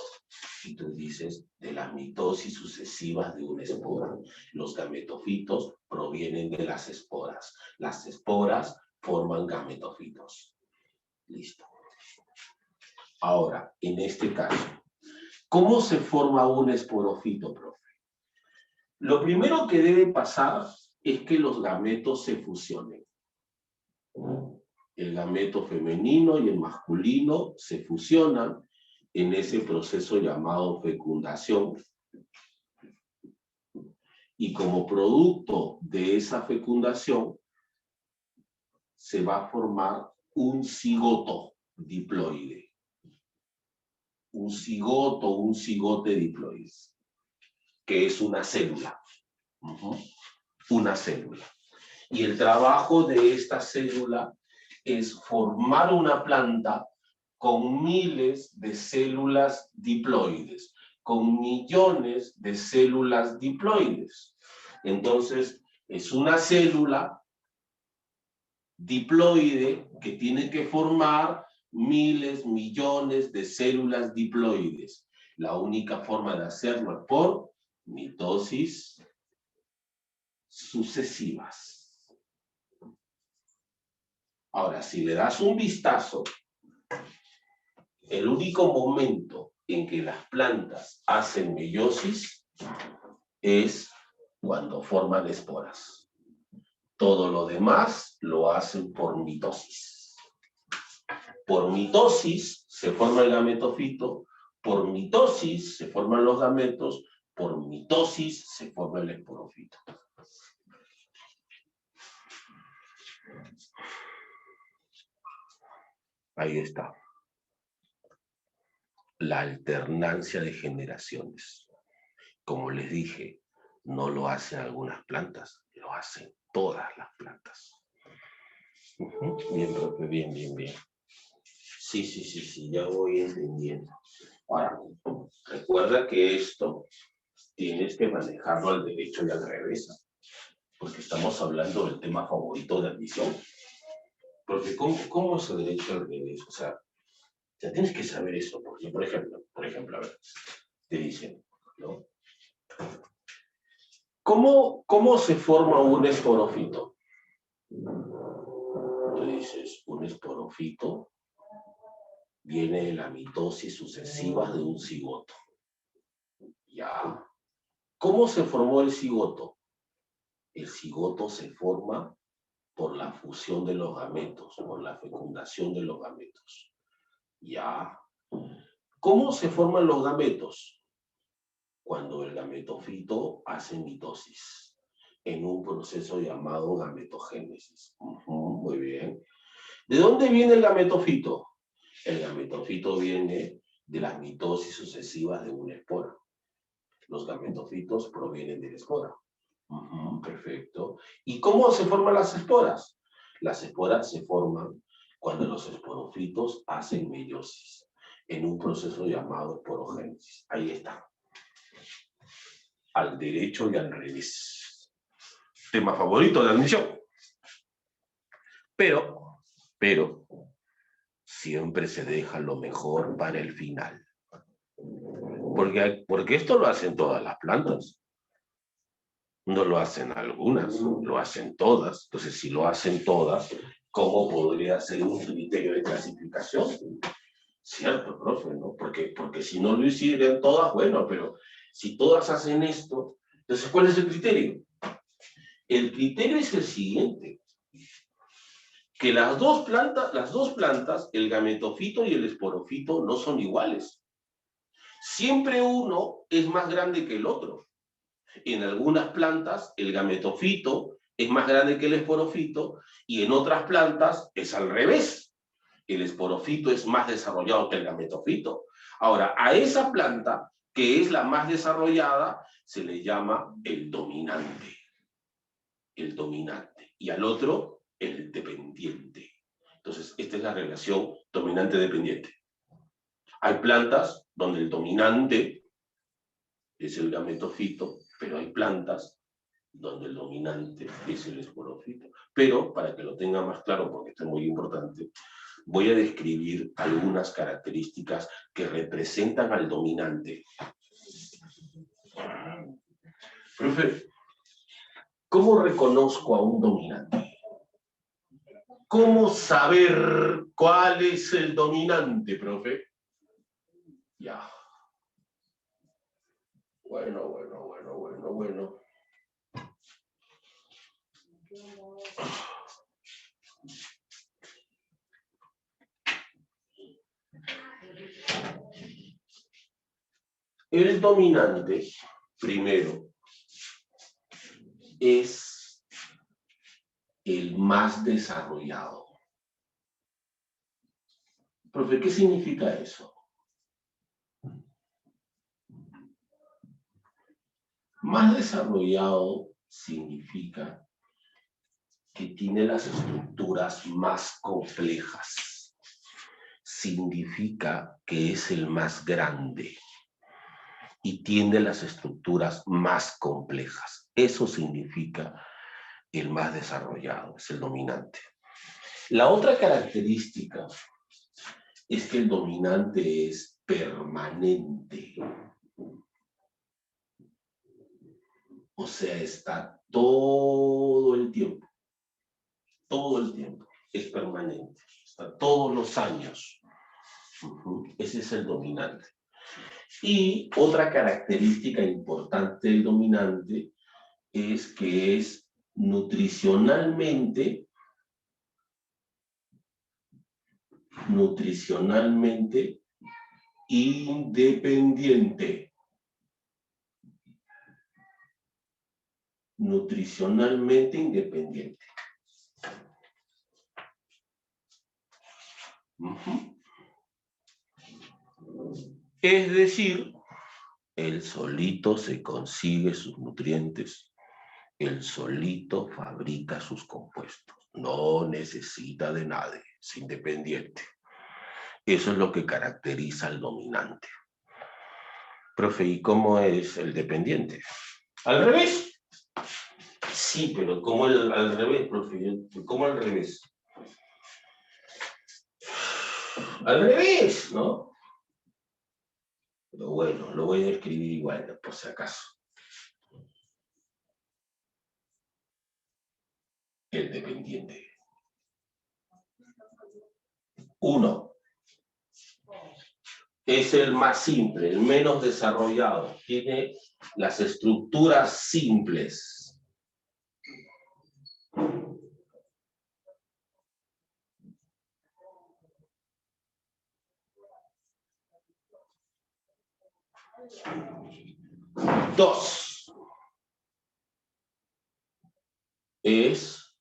Y tú dices, de las mitosis sucesivas de una espora. Los gametofitos provienen de las esporas. Las esporas forman gametofitos. Listo. Ahora, en este caso, ¿cómo se forma un esporofito, profe? Lo primero que debe pasar es que los gametos se fusionen. El gameto femenino y el masculino se fusionan en ese proceso llamado fecundación. Y como producto de esa fecundación, se va a formar un cigoto diploide. Un cigote diploide, que es una célula. Una célula. Y el trabajo de esta célula es formar una planta con miles de células diploides, con millones de células diploides. Entonces, es una célula diploide que tiene que formar miles, millones de células diploides. La única forma de hacerlo es por mitosis sucesivas. Ahora, si le das un vistazo, el único momento en que las plantas hacen meiosis es cuando forman esporas. Todo lo demás lo hacen por mitosis. Por mitosis se forma el gametofito, por mitosis se forman los gametos, por mitosis se forma el esporofito. Ahí está. La alternancia de generaciones. Como les dije, no lo hacen algunas plantas, lo hacen todas las plantas. Bien, profe, bien. Sí, ya voy entendiendo. Ahora, recuerda que esto tienes que manejarlo al derecho y al revés, porque estamos hablando del tema favorito de admisión. Porque ¿cómo es el derecho al revés? O sea, tienes que saber eso, porque, por ejemplo, a ver, te dicen, ¿no? ¿Cómo se forma un esporofito? Tú dices, un esporofito viene de la mitosis sucesiva de un cigoto. Ya. ¿Cómo se formó el cigoto? El cigoto se forma por la fusión de los gametos, por la fecundación de los gametos. Ya. ¿Cómo se forman los gametos? Cuando el gametofito hace mitosis, en un proceso llamado gametogénesis. Muy bien. ¿De dónde viene el gametofito? El gametofito viene de las mitosis sucesivas de una espora. Los gametofitos provienen de la espora. Perfecto. ¿Y cómo se forman las esporas? Las esporas se forman cuando los esporofitos hacen meiosis, en un proceso llamado esporogénesis. Ahí está. Al derecho y al revés. Tema favorito de admisión. Pero, siempre se deja lo mejor para el final. Porque esto lo hacen todas las plantas. No lo hacen algunas, lo hacen todas. Entonces, si lo hacen todas, ¿cómo podría ser un criterio de clasificación? Cierto, profe, ¿no? Porque si no lo hicieran todas, bueno, pero si todas hacen esto, entonces, ¿cuál es el criterio? El criterio es el siguiente. Que las dos plantas, el gametofito y el esporofito, no son iguales. Siempre uno es más grande que el otro. En algunas plantas, el gametofito es más grande que el esporofito, y en otras plantas es al revés. El esporofito es más desarrollado que el gametofito. Ahora, a esa planta, que es la más desarrollada, se le llama el dominante. El dominante. Y al otro, el dependiente. Entonces, esta es la relación dominante-dependiente. Hay plantas donde el dominante es el gametofito, pero hay plantas donde el dominante es el esporofito. Pero, para que lo tenga más claro, porque esto es muy importante, voy a describir algunas características que representan al dominante. Profe, ¿cómo reconozco a un dominante? ¿Cómo saber cuál es el dominante, profe? Ya. Bueno. El dominante, primero, es el más desarrollado. Profe, ¿qué significa eso? Más desarrollado significa que tiene las estructuras más complejas. Significa que es el más grande y tiene las estructuras más complejas. Eso significa el más desarrollado, es el dominante. La otra característica es que el dominante es permanente. O sea, está todo el tiempo. Todo el tiempo. Es permanente. Está todos los años. Ese es el dominante. Y otra característica importante del dominante es que es nutricionalmente independiente. Nutricionalmente independiente. Es decir, él solito se consigue sus nutrientes, él solito fabrica sus compuestos, no necesita de nadie, es independiente. Eso es lo que caracteriza al dominante. Profe, ¿y cómo es el dependiente? ¿Al revés? Sí, pero ¿cómo al revés, profe? ¿Cómo al revés? Al revés, ¿no? Pero bueno, lo voy a escribir igual, por si acaso. El dependiente. 1. Es el más simple, el menos desarrollado. Tiene las estructuras simples. Dos, es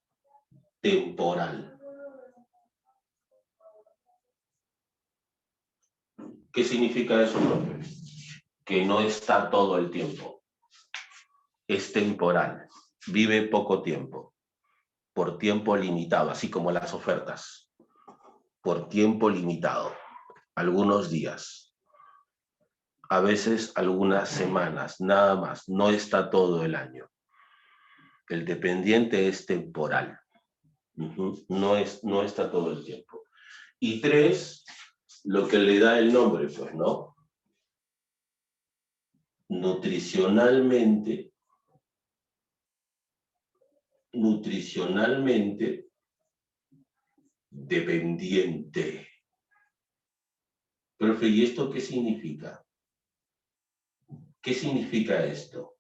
temporal. ¿Qué significa eso, profe? Que no está todo el tiempo. Es temporal. Vive poco tiempo. Por tiempo limitado, así como las ofertas. Por tiempo limitado. Algunos días. A veces algunas semanas, nada más. No está todo el año. El dependiente es temporal. No está todo el tiempo. Y 3, lo que le da el nombre, pues, ¿no? Nutricionalmente dependiente. Profe, ¿y esto qué significa? ¿Qué significa esto?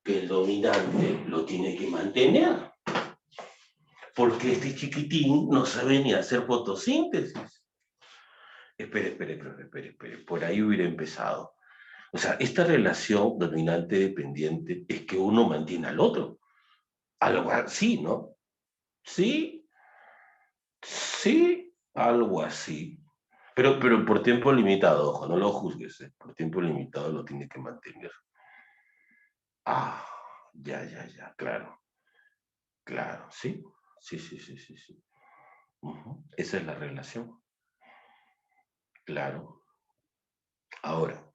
Que el dominante lo tiene que mantener. Porque este chiquitín no sabe ni hacer fotosíntesis. Espere, profe. Por ahí hubiera empezado. O sea, esta relación dominante-dependiente es que uno mantiene al otro. Algo así, ¿no? Sí, algo así. Pero por tiempo limitado, ojo, no lo juzgues, ¿eh? Por tiempo limitado lo tiene que mantener. Ah, ya, claro. Claro, sí. Sí. Esa es la relación. Claro. Ahora,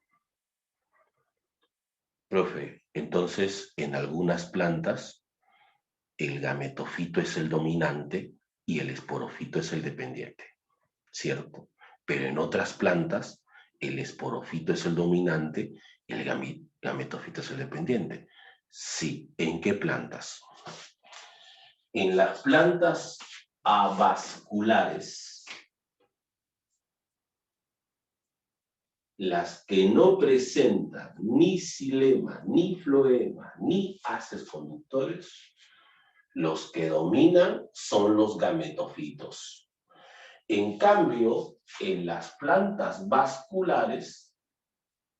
profe, entonces en algunas plantas el gametofito es el dominante y el esporofito es el dependiente, ¿cierto? Pero en otras plantas el esporofito es el dominante y el gametofito es el dependiente. Sí, ¿en qué plantas? En las plantas avasculares, las que no presentan ni xilema, ni floema, ni haces conductores, los que dominan son los gametofitos. En cambio, en las plantas vasculares,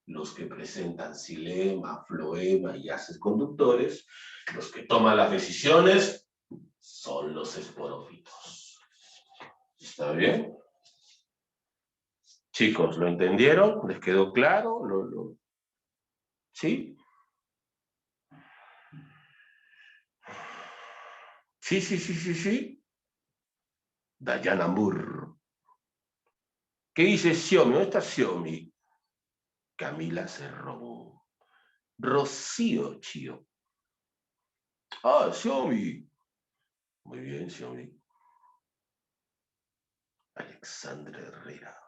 los que presentan xilema, floema y haces conductores, los que toman las decisiones son los esporófitos. ¿Está bien? Chicos, ¿lo entendieron? ¿Les quedó claro? ¿Sí? Sí. Dayanambur. ¿Qué dice Xiaomi? ¿Dónde está Xiaomi? Camila Cerrón. Rocío Chío. Ah, Xiaomi. Muy bien, Xiaomi. Alexandra Herrera.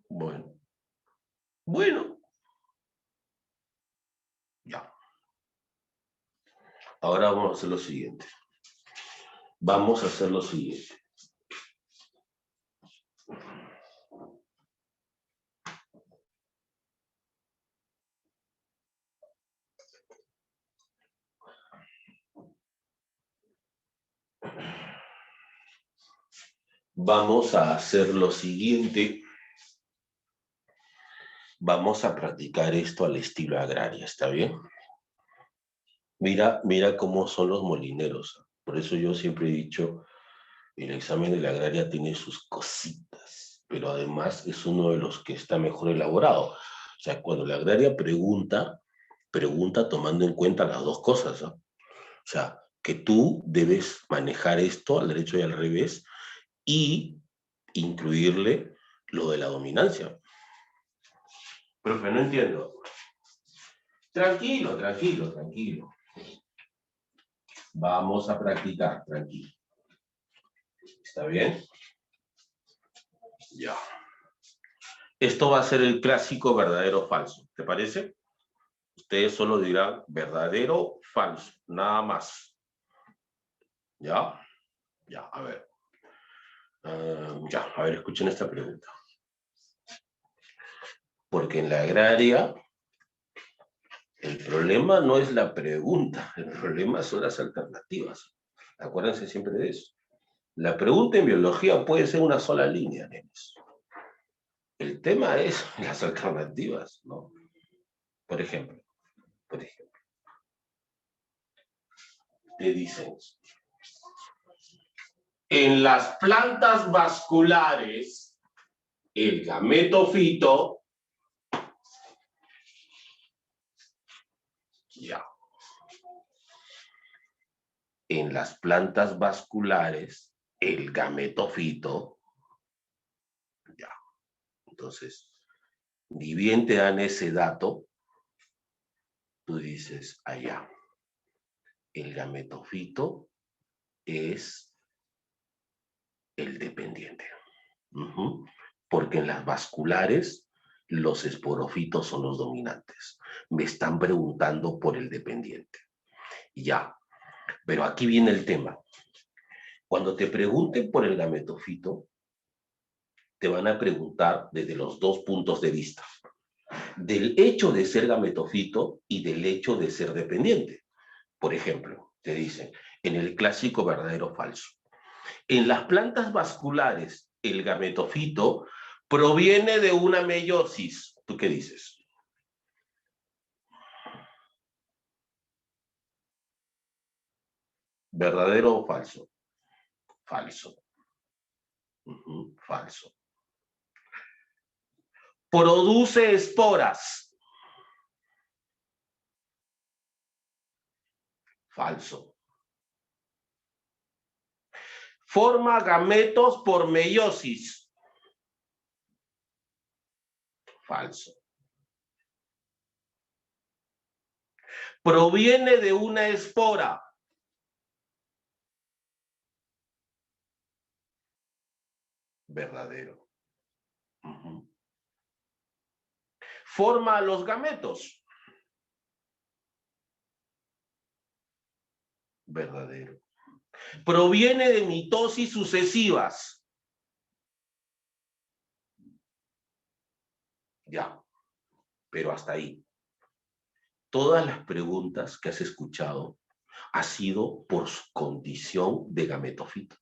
Bueno. Bueno. Ya. Ahora vamos a hacer lo siguiente. Vamos a hacer lo siguiente. Vamos a hacer lo siguiente. Vamos a practicar esto al estilo agraria, ¿está bien? Mira cómo son los molineros. Por eso yo siempre he dicho, el examen de la agraria tiene sus cositas, pero además es uno de los que está mejor elaborado. O sea, cuando la agraria pregunta tomando en cuenta las dos cosas, ¿no? O sea, que tú debes manejar esto al derecho y al revés y incluirle lo de la dominancia. Profe, no entiendo. Tranquilo, tranquilo, tranquilo. Vamos a practicar, tranquilo. ¿Está bien? Ya. Esto va a ser el clásico verdadero o falso. ¿Te parece? Ustedes solo dirán verdadero o falso, nada más. ¿Ya? Ya, a ver. Ya, a ver, escuchen esta pregunta. Porque en la agraria, el problema no es la pregunta, el problema son las alternativas. Acuérdense siempre de eso. La pregunta en biología puede ser una sola línea, nenes. El tema es las alternativas, ¿no? Por ejemplo, te dicen, en las plantas vasculares, el gametofito, ya, en las plantas vasculares, el gametofito, ya, entonces, ni bien te dan ese dato, tú dices, allá, el gametofito es el dependiente. Porque en las vasculares los esporofitos son los dominantes. Me están preguntando por el dependiente. Ya, pero aquí viene el tema. Cuando te pregunten por el gametofito, te van a preguntar desde los dos puntos de vista. Del hecho de ser gametofito y del hecho de ser dependiente. Por ejemplo, te dicen, en el clásico verdadero o falso. En las plantas vasculares, el gametofito proviene de una meiosis. ¿Tú qué dices? ¿Verdadero o falso? Falso. Falso. Produce esporas. Falso. Forma gametos por meiosis. Falso. Proviene de una espora. Verdadero. Forma los gametos. Verdadero. Proviene de mitosis sucesivas. Ya, pero hasta ahí. Todas las preguntas que has escuchado ha sido por su condición de gametofito.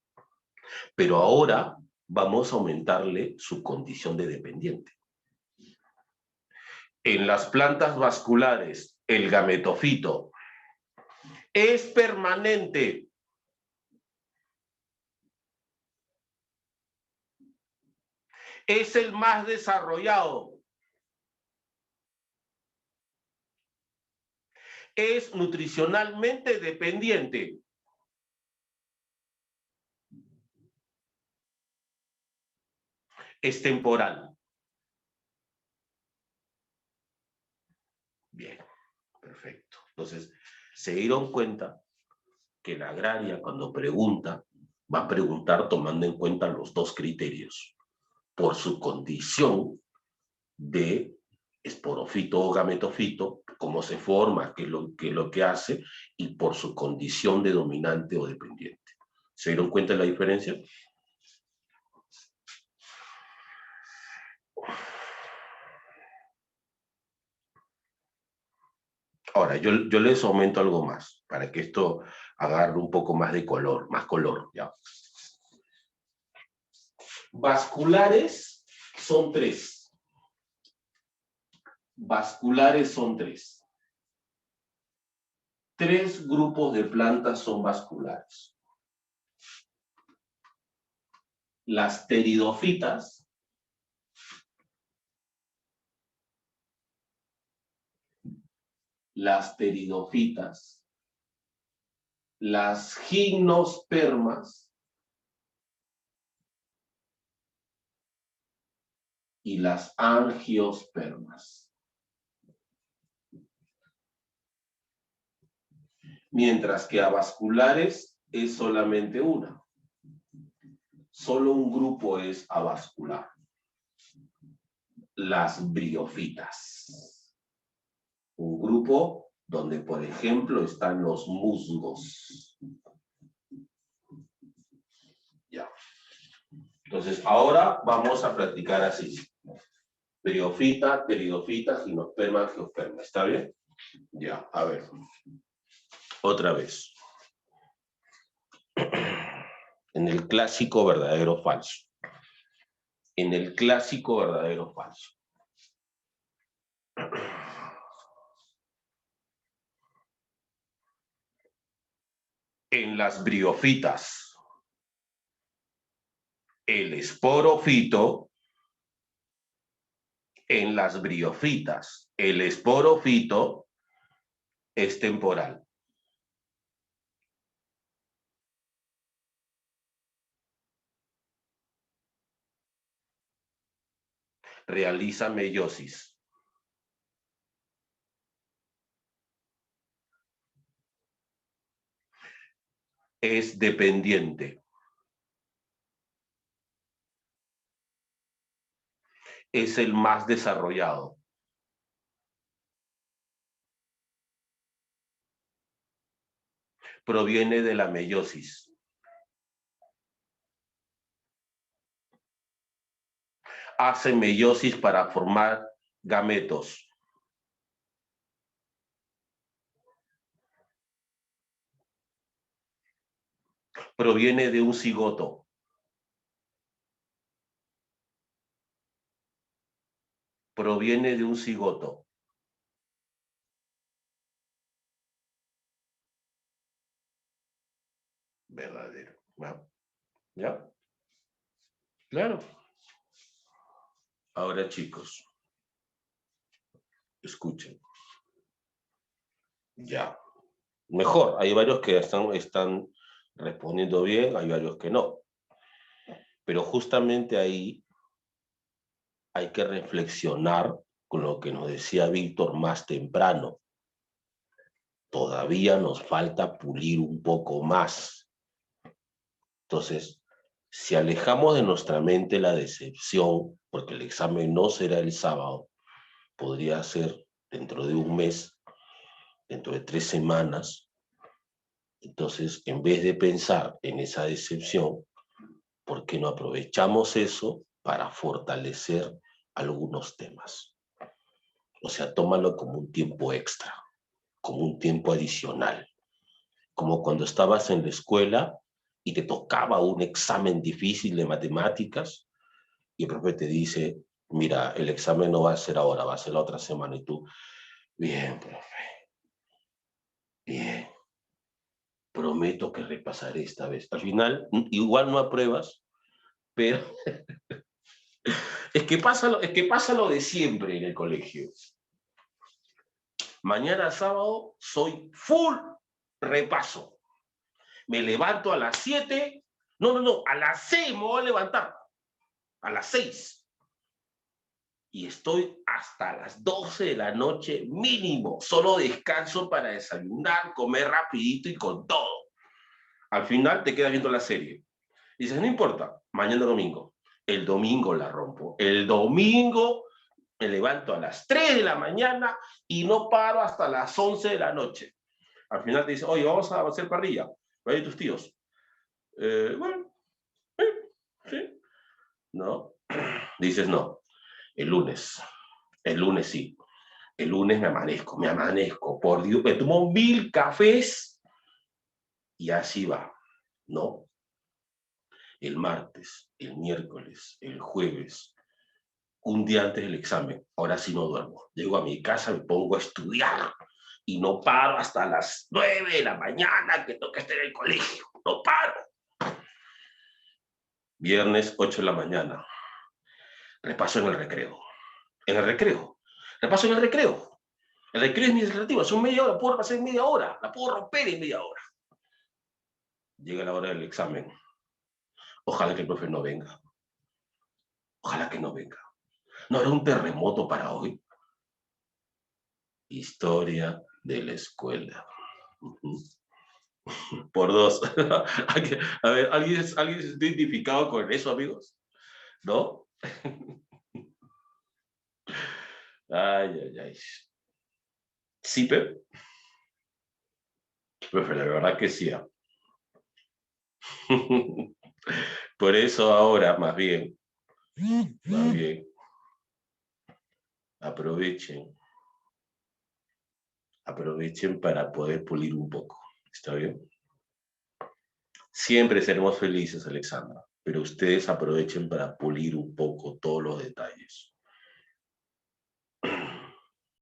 Pero ahora vamos a aumentarle su condición de dependiente. En las plantas vasculares, el gametofito es permanente. Es el más desarrollado. Es nutricionalmente dependiente. Es temporal. Bien, perfecto. Entonces, se dieron cuenta que la agraria cuando pregunta va a preguntar tomando en cuenta los dos criterios, por su condición de esporofito o gametofito, cómo se forma, qué es lo que hace, y por su condición de dominante o dependiente. ¿Se dieron cuenta de la diferencia? Ahora, yo les aumento algo más, para que esto agarre un poco más de color, más color, ¿ya? Vasculares son tres. Vasculares son tres. Tres grupos de plantas son vasculares. Las pteridofitas, las gimnospermas y las angiospermas. Mientras que avasculares es solamente una. Solo un grupo es avascular. Las briofitas. Un grupo donde, por ejemplo, están los musgos. Ya. Entonces, ahora vamos a practicar así. Briofita, pteridofita, gimnosperma, angiosperma. ¿Está bien? Ya, a ver. Otra vez. En el clásico verdadero falso. En el clásico verdadero falso. En las briofitas, el esporofito, en las briofitas, el esporofito es temporal. Realiza meiosis. Es dependiente. Es el más desarrollado. Proviene de la meiosis. Hace meiosis para formar gametos. Proviene de un cigoto. Proviene de un cigoto. Verdadero. ¿Ya? Claro. Ahora, chicos, escuchen. Ya. Mejor, hay varios que están respondiendo bien, hay varios que no. Pero justamente ahí hay que reflexionar con lo que nos decía Víctor más temprano. Todavía nos falta pulir un poco más. Entonces, si alejamos de nuestra mente la decepción, porque el examen no será el sábado, podría ser dentro de un mes, dentro de 3 semanas. Entonces, en vez de pensar en esa decepción, ¿por qué no aprovechamos eso para fortalecer algunos temas? O sea, tómalo como un tiempo extra, como un tiempo adicional, como cuando estabas en la escuela y te tocaba un examen difícil de matemáticas y el profe te dice, mira, el examen no va a ser ahora, va a ser la otra semana, y tú, bien, profe, bien, prometo que repasaré esta vez. Al final, igual no apruebas, pero es que pasa lo de siempre en el colegio. Mañana sábado soy full repaso. Me levanto a las 7, no, a las 6 me voy a levantar, a las 6. Y estoy hasta las 12 de la noche mínimo, solo descanso para desayunar, comer rapidito y con todo. Al final te quedas viendo la serie. Dices, no importa, mañana domingo. El domingo la rompo. El domingo me levanto a las 3 de la mañana y no paro hasta las 11 de la noche. Al final te dice, oye, vamos a hacer parrilla. Vaya tus tíos. Bueno, sí. ¿No? Dices, no, el lunes. El lunes sí. El lunes me amanezco. Por Dios, me tomo 1000 cafés y así va. ¿No? El martes, el miércoles, el jueves, un día antes del examen, ahora sí no duermo. Llego a mi casa, me pongo a estudiar y no paro hasta las 9 de la mañana que tengo que estar en el colegio. No paro. Viernes, 8 de la mañana. Repaso en el recreo. En el recreo. Repaso en el recreo. El recreo es mi alternativa. Son media hora. Puedo repasar en media hora. La puedo romper en media hora. Llega la hora del examen. Ojalá que el profe no venga. Ojalá que no venga. ¿No habrá un terremoto para hoy? Historia de la escuela. Por dos. A ver, ¿alguien se ha identificado con eso, amigos? ¿No? Ay, ay, ay. Sí, Pep. Profe, la verdad que sí. Por eso ahora, más bien, aprovechen, aprovechen para poder pulir un poco. ¿Está bien? Siempre seremos felices, Alexandra, pero ustedes aprovechen para pulir un poco todos los detalles.